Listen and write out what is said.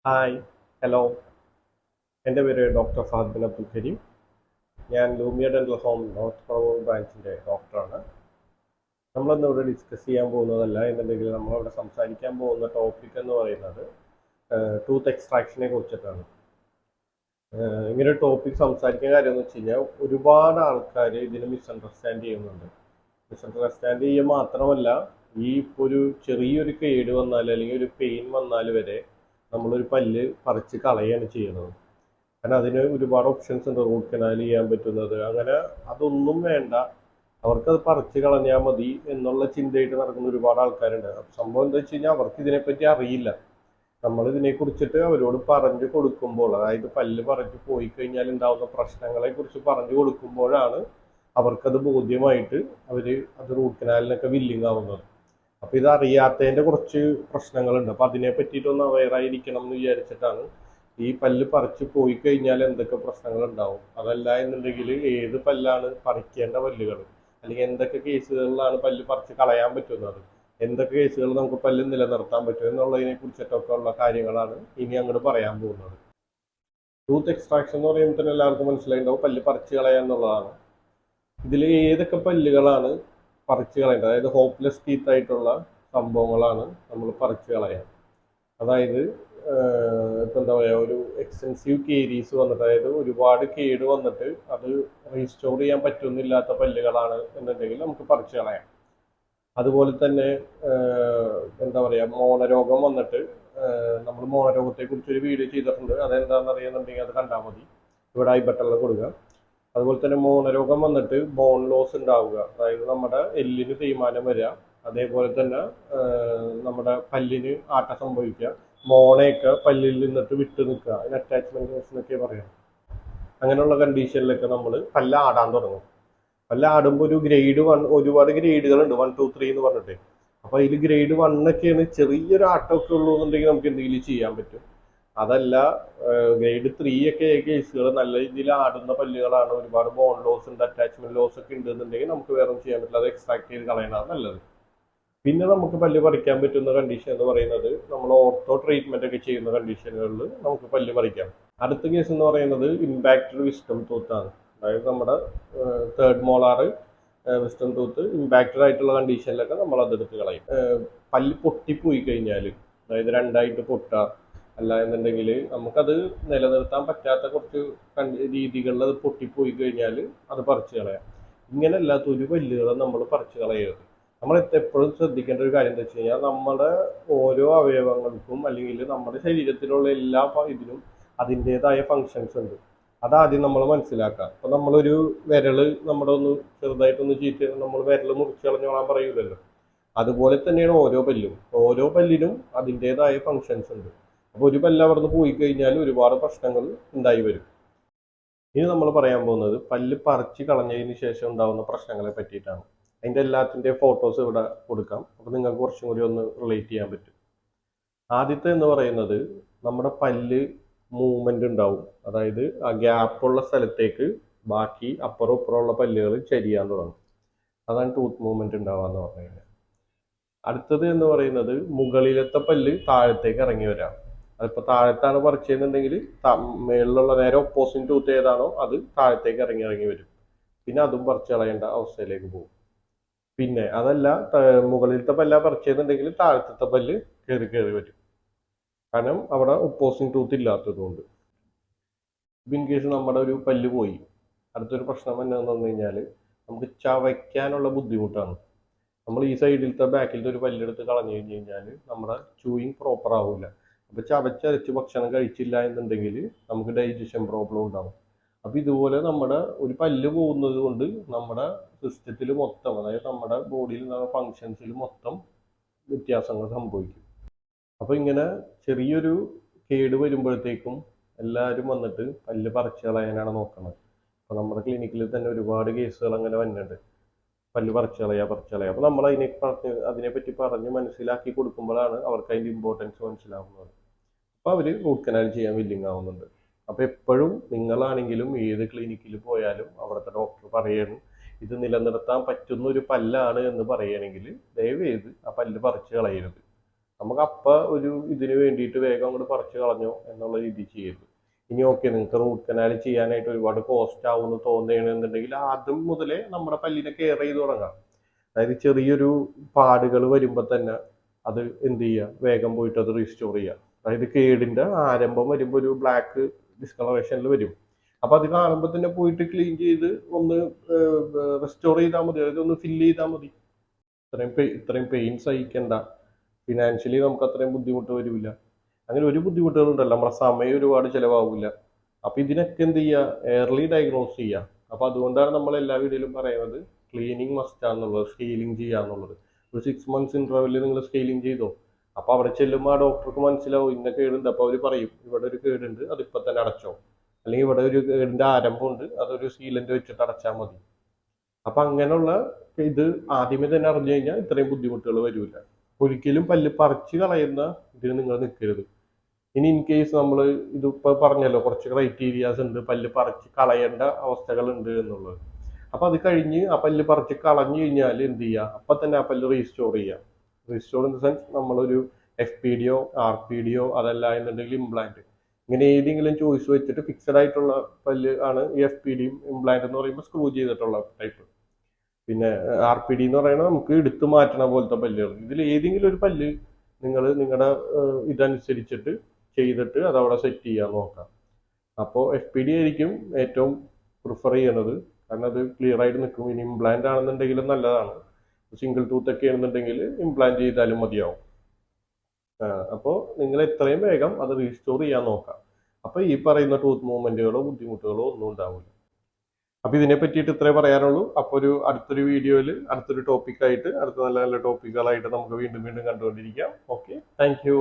Hi, hello. എൻ്റെ പേര് doctor Fahad Bin Abdul Kareem. ഞാൻ Lumia dental home north Paravur ബ്രാഞ്ചിൻ്റെ ഡോക്ടറാണ്. നമ്മളിന്ന് ഇവിടെ ഡിസ്കസ് ചെയ്യാൻ പോകുന്നതല്ല എന്നുണ്ടെങ്കിൽ നമ്മളിവിടെ സംസാരിക്കാൻ പോകുന്ന ടോപ്പിക് എന്ന് പറയുന്നത് ടൂത്ത് എക്സ്ട്രാക്ഷനെ കുറിച്ചിട്ടാണ്. ഇങ്ങനെ ഒരു ടോപ്പിക് സംസാരിക്കുന്ന കാര്യം എന്ന് വെച്ച് കഴിഞ്ഞാൽ ഒരുപാട് ആൾക്കാർ ഇതിന് മിസ്അണ്ടർസ്റ്റാൻഡ് ചെയ്യുന്നുണ്ട്. മിസ്അണ്ടർസ്റ്റാൻഡ് ചെയ്യുക മാത്രമല്ല, ഈ ഇപ്പോൾ ഒരു ചെറിയൊരു കേട് വന്നാൽ അല്ലെങ്കിൽ ഒരു പെയിൻ വന്നാൽ വരെ നമ്മളൊരു പല്ല് പറിച്ച് കളയാണ് ചെയ്യുന്നത്. കാരണം അതിന് ഒരുപാട് ഓപ്ഷൻസ് ഉണ്ട്. റൂട്ട് കനാൽ ചെയ്യാൻ പറ്റുന്നത്, അങ്ങനെ അതൊന്നും വേണ്ട, അവർക്കത് പറിച്ച് കളഞ്ഞാൽ മതി എന്നുള്ള ചിന്തയായിട്ട് നടക്കുന്ന ഒരുപാട് ആൾക്കാരുണ്ട്. സംഭവം എന്താ വെച്ച് കഴിഞ്ഞാൽ അവർക്ക് ഇതിനെപ്പറ്റി അറിയില്ല. നമ്മൾ ഇതിനെക്കുറിച്ചിട്ട് അവരോട് പറഞ്ഞു കൊടുക്കുമ്പോൾ, അതായത് പല്ല് പറിച്ച് പോയി കഴിഞ്ഞാൽ ഉണ്ടാകുന്ന പ്രശ്നങ്ങളെ കുറിച്ച് പറഞ്ഞു കൊടുക്കുമ്പോഴാണ് അവർക്കത് ബോധ്യമായിട്ട് അവർ അത് റൂട്ട് കനാലിനൊക്കെ വില്ലിങ് ആവുന്നത്. അപ്പോൾ ഇത് അറിയാത്തതിൻ്റെ കുറച്ച് പ്രശ്നങ്ങളുണ്ട്. അപ്പോൾ അതിനെ പറ്റിയിട്ടൊന്ന് അവെയറായിരിക്കണം എന്ന് വിചാരിച്ചിട്ടാണ്. ഈ പല്ല് പറിച്ച് പോയി കഴിഞ്ഞാൽ എന്തൊക്കെ പ്രശ്നങ്ങൾ ഉണ്ടാവും, അതല്ല എന്നുണ്ടെങ്കിൽ ഏത് പല്ലാണ് പറിക്കേണ്ട പല്ലുകൾ, അല്ലെങ്കിൽ എന്തൊക്കെ കേസുകളിലാണ് പല്ല് പറിച്ച് കളയാൻ പറ്റുന്നത്, എന്തൊക്കെ കേസുകൾ നമുക്ക് പല്ല് നിലനിർത്താൻ പറ്റും എന്നുള്ളതിനെ കുറിച്ചിട്ടൊക്കെ ഉള്ള കാര്യങ്ങളാണ് ഇനി അങ്ങോട്ട് പറയാൻ പോകുന്നത്. ടൂത്ത് എക്സ്ട്രാക്ഷൻ എന്ന് പറയുമ്പോൾ തന്നെ എല്ലാവർക്കും മനസ്സിലായിട്ടുണ്ടാവും, പല്ല് പറിച്ച് കളയുക എന്നുള്ളതാണ്. ഇതിൽ ഏതൊക്കെ പല്ലുകളാണ് പറിച്ച് കളയേണ്ടത്, അതായത് ഹോപ്പ്ലെസ് ടീത്ത് ആയിട്ടുള്ള സംഭവങ്ങളാണ് നമ്മൾ പറിച്ച് കളയുക. അതായത് ഇപ്പം എന്താ പറയുക, ഒരു എക്സ്റ്റെൻസീവ് കേരീസ് വന്നിട്ട്, അതായത് ഒരുപാട് കേട് വന്നിട്ട് അത് റീസ്റ്റോർ ചെയ്യാൻ പറ്റുന്നില്ലാത്ത പല്ലുകളാണ് എന്നുണ്ടെങ്കിൽ നമുക്ക് പറിച്ച് കളയാം. അതുപോലെ തന്നെ എന്താ പറയുക, മോണരോഗം വന്നിട്ട്, നമ്മൾ മോണരോഗത്തെക്കുറിച്ചൊരു വീഡിയോ ചെയ്തിട്ടുണ്ട്, അതെന്താണെന്ന് അറിയുന്നുണ്ടെങ്കിൽ അത് കണ്ടാൽ മതി. ഇവിടെ ഐ ബട്ടണിൽ കൊടുക്കുക. അതുപോലെ തന്നെ മോണരോഗം വന്നിട്ട് ബോൺ ലോസ് ഉണ്ടാവുക, അതായത് നമ്മുടെ എല്ലിന് തേയ്മാനം വരിക, അതേപോലെ തന്നെ നമ്മുടെ പല്ലിന് ആട്ട സംഭവിക്കുക, മോണയൊക്കെ പല്ലിൽ നിന്നിട്ട് വിട്ട് നിൽക്കുക, അതിന് അറ്റാച്ച്മെന്റ് എന്നൊക്കെ പറയാം. അങ്ങനെയുള്ള കണ്ടീഷനിലൊക്കെ നമ്മൾ പല്ല് ആടാൻ തുടങ്ങും. പല്ല് ആടുമ്പോൾ ഒരു ഗ്രേഡ് 1, ഒരുപാട് ഗ്രേഡുകളുണ്ട്, 1, 2, 3 എന്ന് പറഞ്ഞിട്ട്. അപ്പോൾ അതിൽ ഗ്രേഡ് 1 ഒക്കെയാണ്, ചെറിയൊരു ആട്ടമൊക്കെ ഉള്ളൂ എന്നുണ്ടെങ്കിൽ നമുക്ക് എന്തെങ്കിലും ചെയ്യാൻ പറ്റും. അതല്ല, ഗ്രേഡ് 3 ഒക്കെ കേസുകൾ നല്ല രീതിയിൽ ആടുന്ന പല്ലുകളാണ്, ഒരുപാട് ബോൺ ലോസ് ഉണ്ട്, അറ്റാച്ച്മെന്റ് ലോസ് ഒക്കെ ഉണ്ട് എന്നുണ്ടെങ്കിൽ നമുക്ക് വേറെ ചെയ്യാൻ പറ്റില്ല, അത് എക്സ്ട്രാക്ട് ചെയ്ത് കളയണതാണ് നല്ലത്. പിന്നെ നമുക്ക് പല്ല് പറിക്കാൻ പറ്റുന്ന കണ്ടീഷൻ എന്ന് പറയുന്നത്, നമ്മൾ ഓർത്തോ ട്രീറ്റ്മെന്റ് ഒക്കെ ചെയ്യുന്ന കണ്ടീഷനുകളിൽ നമുക്ക് പല്ല് പറിക്കാം. അടുത്ത കേസ് എന്ന് പറയുന്നത് ഇമ്പാക്റ്റഡ് വിസ്ഡം ടൂത്ത് ആണ്. അതായത് നമ്മുടെ third molar wisdom tooth impacted ആയിട്ടുള്ള കണ്ടീഷനിലൊക്കെ നമ്മൾ അതെടുത്ത് കളയും. പല്ല് പൊട്ടിപ്പോയി കഴിഞ്ഞാൽ, അതായത് രണ്ടായിട്ട് പൊട്ടുക, അല്ല എന്നുണ്ടെങ്കിൽ നമുക്കത് നിലനിർത്താൻ പറ്റാത്ത കുറച്ച് രീതികളിൽ അത് പൊട്ടിപ്പോയി കഴിഞ്ഞാൽ അത് പറിച്ച് കളയാം. ഇങ്ങനെയല്ലാത്ത ഒരു പല്ലുകളും നമ്മൾ പറിച്ച് കളയരുത്. നമ്മൾ എപ്പോഴും ശ്രദ്ധിക്കേണ്ട ഒരു കാര്യം എന്താ വെച്ച് കഴിഞ്ഞാൽ, നമ്മുടെ ഓരോ അവയവങ്ങൾക്കും അല്ലെങ്കിൽ നമ്മുടെ ശരീരത്തിലുള്ള എല്ലാ ഇതിനും അതിൻ്റെതായ ഫങ്ഷൻസ് ഉണ്ട്. അതാദ്യം നമ്മൾ മനസ്സിലാക്കുക. അപ്പോൾ നമ്മളൊരു വിരല് നമ്മുടെ ഒന്ന് ചെറുതായിട്ടൊന്ന് ചീറ്റ് നമ്മൾ വിരൽ മുറിച്ച് കളഞ്ഞോളാൻ പറയൂലല്ലോ. അതുപോലെ തന്നെയാണ് ഓരോ പല്ലും. ഓരോ പല്ലിനും അതിൻ്റെതായ ഫങ്ഷൻസ് ഉണ്ട്. അപ്പോൾ ഒരു പല്ല് അവിടുന്ന് പോയി കഴിഞ്ഞാൽ ഒരുപാട് പ്രശ്നങ്ങൾ ഉണ്ടായി വരും. ഇനി നമ്മൾ പറയാൻ പോകുന്നത് പല്ല് പറിച്ച് കളഞ്ഞതിന് ശേഷം ഉണ്ടാകുന്ന പ്രശ്നങ്ങളെ പറ്റിയിട്ടാണ്. അതിൻ്റെ എല്ലാത്തിൻ്റെയും ഫോട്ടോസ് ഇവിടെ കൊടുക്കാം, അപ്പോൾ നിങ്ങൾക്ക് കുറച്ചും കൂടി ഒന്ന് റിലേറ്റ് ചെയ്യാൻ പറ്റും. ആദ്യത്തെ എന്ന് പറയുന്നത്, നമ്മുടെ പല്ല് മൂവ്മെന്റ് ഉണ്ടാവും, അതായത് ആ ഗ്യാപ്പുള്ള സ്ഥലത്തേക്ക് ബാക്കി അപ്പുറം ഇപ്പുറമുള്ള പല്ലുകൾ ചരിയാൻ തുടങ്ങും. അതാണ് ടൂത്ത് മൂവ്മെന്റ് ഉണ്ടാവുക എന്ന് പറഞ്ഞു കഴിഞ്ഞാൽ. അടുത്തത് എന്ന് പറയുന്നത്, മുകളിലത്തെ പല്ല് താഴത്തേക്ക് ഇറങ്ങി വരാം. അതിപ്പോൾ താഴത്താണ് പറിച്ചെന്നുണ്ടെങ്കിൽ മേളിലുള്ള നേരെ ഓപ്പോസിറ്റ് ടൂത്ത് ഏതാണോ അത് താഴത്തേക്ക് ഇറങ്ങി ഇറങ്ങി വരും. പിന്നെ അതും പറിച്ച് കളയേണ്ട അവസ്ഥയിലേക്ക് പോകും. പിന്നെ അതല്ല, മുകളിലത്തെ പല്ല പറിച്ചെന്നുണ്ടെങ്കിൽ താഴത്തെ പല്ല് കയറി കയറി വരും, കാരണം അവിടെ ഓപ്പോസിറ്റ് ടൂത്ത് ഇല്ലാത്തതുകൊണ്ട്. ഇൻ കേസ് നമ്മുടെ ഒരു പല്ല് പോയി, അടുത്തൊരു പ്രശ്നം എന്നാന്ന് പറഞ്ഞു കഴിഞ്ഞാൽ നമുക്ക് ചവയ്ക്കാനുള്ള ബുദ്ധിമുട്ടാണ്. നമ്മൾ ഈ സൈഡിലത്തെ ബാക്കിലത്തെ ഒരു പല്ലെടുത്ത് കളഞ്ഞു കഴിഞ്ഞ് കഴിഞ്ഞാൽ നമ്മുടെ ചൂയിങ് പ്രോപ്പർ ആവില്ല. അപ്പോൾ ചവച്ചരച്ച് ഭക്ഷണം കഴിച്ചില്ല എന്നുണ്ടെങ്കിൽ നമുക്ക് ഡൈജഷൻ പ്രോബ്ലം ഉണ്ടാവും. അപ്പോൾ ഇതുപോലെ നമ്മുടെ ഒരു പല്ല് പോകുന്നത് കൊണ്ട് നമ്മുടെ സിസ്റ്റത്തിൽ മൊത്തം, അതായത് നമ്മുടെ ബോഡിയിൽ നിന്നുള്ള ഫങ്ഷൻസിൽ മൊത്തം വ്യത്യാസങ്ങൾ സംഭവിക്കും. അപ്പോൾ ഇങ്ങനെ ചെറിയൊരു കേട് വരുമ്പോഴത്തേക്കും എല്ലാവരും വന്നിട്ട് പല്ല് പറിച്ച് കളയാനാണ് നോക്കുന്നത്. അപ്പോൾ നമ്മുടെ ക്ലിനിക്കിൽ തന്നെ ഒരുപാട് കേസുകൾ അങ്ങനെ വന്നിട്ടുണ്ട്, പല്ല് പറിച്ച് കളയുക. അപ്പോൾ നമ്മൾ അതിനെപ്പറ്റി പറഞ്ഞ് മനസ്സിലാക്കി കൊടുക്കുമ്പോഴാണ് അവർക്ക് അതിൻ്റെ ഇമ്പോർട്ടൻസ് മനസ്സിലാവുന്നത്. അപ്പോൾ അവർ റൂട്ട് കനാൽ ചെയ്യാൻ വില്ലിങ് ആവുന്നുണ്ട്. അപ്പോൾ എപ്പോഴും നിങ്ങളാണെങ്കിലും ഏത് ക്ലിനിക്കിൽ പോയാലും അവിടുത്തെ ഡോക്ടർ പറയണം, ഇത് നിലനിർത്താൻ പറ്റുന്ന ഒരു പല്ലാണ് എന്ന് പറയുകയാണെങ്കിൽ ദയവ് ചെയ്ത് ആ പല്ല് പറിച്ച് കളയരുത്. നമുക്ക് അപ്പം ഒരു ഇതിന് വേണ്ടിയിട്ട് വേഗം അങ്ങോട്ട് പറിച്ച് കളഞ്ഞോ എന്നുള്ള രീതി ചെയ്യരുത്. ഇനി ഓക്കെ, നിങ്ങൾക്ക് റൂട്ട് കനാൽ ചെയ്യാനായിട്ട് ഒരുപാട് കോസ്റ്റ് ആവുമെന്ന് തോന്നുകയാണെന്നുണ്ടെങ്കിൽ ആദ്യം മുതലേ നമ്മുടെ പല്ലിനെ കെയർ ചെയ്ത് തുടങ്ങാം. അതായത് ചെറിയൊരു പാടുകൾ വരുമ്പോൾ തന്നെ അത് എന്ത് ചെയ്യുക, വേഗം പോയിട്ട് അത് റീസ്റ്റോർ ചെയ്യുക. അതായത് കേടിൻ്റെ ആരംഭം വരുമ്പോൾ ഒരു ബ്ലാക്ക് ഡിസ്കളറേഷനിൽ വരും. അപ്പോൾ അത് കാണുമ്പോൾ തന്നെ പോയിട്ട് ക്ലീൻ ചെയ്ത് ഒന്ന് റെസ്റ്റോർ ചെയ്താൽ മതി, അതായത് ഒന്ന് ഫില്ല് ചെയ്താൽ മതി. ഇത്രയും പെയിൻ സഹിക്കണ്ട, ഫിനാൻഷ്യലി നമുക്ക് അത്രയും ബുദ്ധിമുട്ട് വരില്ല. അങ്ങനെ ഒരു ബുദ്ധിമുട്ടുകളുണ്ടല്ലോ, നമ്മുടെ സമയം ഒരുപാട് ചിലവാകില്ല. അപ്പോൾ ഇതിനൊക്കെ എന്ത് ചെയ്യുക, എയർലി ഡയഗ്നോസ് ചെയ്യുക. അപ്പോൾ അതുകൊണ്ടാണ് നമ്മൾ എല്ലാ വീഡിയോയിലും പറയുന്നത് ക്ലീനിങ് മസ്റ്റാന്നുള്ളത്, സ്കെയിലിംഗ് ചെയ്യാന്നുള്ളത്. ഒരു 6 months ഇൻ്റർവെല്ലിൽ നിങ്ങൾ സ്കെയിലിംഗ് ചെയ്തോ. അപ്പോൾ അവിടെ ചെല്ലുമ്പോൾ ആ ഡോക്ടർക്ക് മനസ്സിലാവും ഇന്ന കേടുണ്ട്. അപ്പോൾ അവർ പറയും ഇവിടെ ഒരു കേടുണ്ട്, അതിപ്പോൾ തന്നെ അടച്ചോ. അല്ലെങ്കിൽ ഇവിടെ ഒരു കേടിൻ്റെ ആരംഭമുണ്ട്, അതൊരു സീലൻ്റ് വെച്ചിട്ട് അടച്ചാൽ മതി. അപ്പം അങ്ങനെയുള്ള ഇത് ആദ്യമേ തന്നെ അറിഞ്ഞു കഴിഞ്ഞാൽ ഇത്രയും ബുദ്ധിമുട്ടുകൾ വരില്ല. ഒരിക്കലും പല്ല് പറിച്ച് കളയുന്ന ഇതിന് നിങ്ങൾ നിൽക്കരുത്. ഇനി ഇൻ കേസ് നമ്മൾ ഇതിപ്പോൾ പറഞ്ഞല്ലോ കുറച്ച് ക്രൈറ്റീരിയാസ് ഉണ്ട് പല്ല് പറിച്ച് കളയേണ്ട അവസ്ഥകളുണ്ട് എന്നുള്ളത്. അപ്പോൾ അത് കഴിഞ്ഞ് ആ പല്ല് പറിച്ച് കളഞ്ഞു കഴിഞ്ഞാൽ എന്ത് ചെയ്യുക, അപ്പം തന്നെ ആ പല്ല് റീസ്റ്റോർ ചെയ്യുക. റീസ്റ്റോർ ഇൻ ദ സെൻസ് നമ്മളൊരു FPDയോ RPDയോ അതല്ല എന്നുണ്ടെങ്കിൽ ഇംപ്ലാന്റ്, ഇങ്ങനെ ഏതെങ്കിലും ചോയ്സ് വെച്ചിട്ട് ഫിക്സഡ് ആയിട്ടുള്ള പല്ല് ആണ് ഈ FPDയും. ഇംപ്ലാന്റ് എന്ന് പറയുമ്പോൾ സ്ക്രൂ ചെയ്തിട്ടുള്ള ടൈപ്പ്. പിന്നെ RPD എന്ന് പറയുന്നത് നമുക്ക് എടുത്തു മാറ്റണ പോലത്തെ പല്ലുകൾ. ഇതിൽ ഏതെങ്കിലും ഒരു പല്ല് നിങ്ങൾ നിങ്ങളുടെ ഇതനുസരിച്ചിട്ട് ചെയ്തിട്ട് അതവിടെ സെറ്റ് ചെയ്യാൻ നോക്കാം. അപ്പോൾ FPD ആയിരിക്കും ഏറ്റവും പ്രിഫർ ചെയ്യണത്, കാരണം അത് ക്ലിയർ ആയിട്ട് നിൽക്കും. ഇനി ഇംപ്ലാന്റ് ആണെന്നുണ്ടെങ്കിലും നല്ലതാണ്. സിംഗിൾ ടൂത്ത് ഒക്കെ ആണെന്നുണ്ടെങ്കിൽ ഇംപ്ലാന്റ് ചെയ്താലും മതിയാവും. അപ്പോൾ നിങ്ങൾ എത്രയും വേഗം അത് റീസ്റ്റോർ ചെയ്യാൻ നോക്കാം. അപ്പോൾ ഈ പറയുന്ന ടൂത്ത് മൂവ്മെന്റുകളോ ബുദ്ധിമുട്ടുകളോ ഒന്നും ഉണ്ടാവില്ല. അപ്പോൾ ഇതിനെ പറ്റിയിട്ട് ഇത്രേ പറയാനുള്ളൂ. അപ്പോൾ അടുത്തൊരു വീഡിയോയിൽ അടുത്തൊരു ടോപ്പിക്കായിട്ട്, അടുത്ത നല്ല നല്ല ടോപ്പിക്കുകളായിട്ട് നമുക്ക് വീണ്ടും വീണ്ടും കണ്ടുകൊണ്ടിരിക്കാം. Okay, thank you.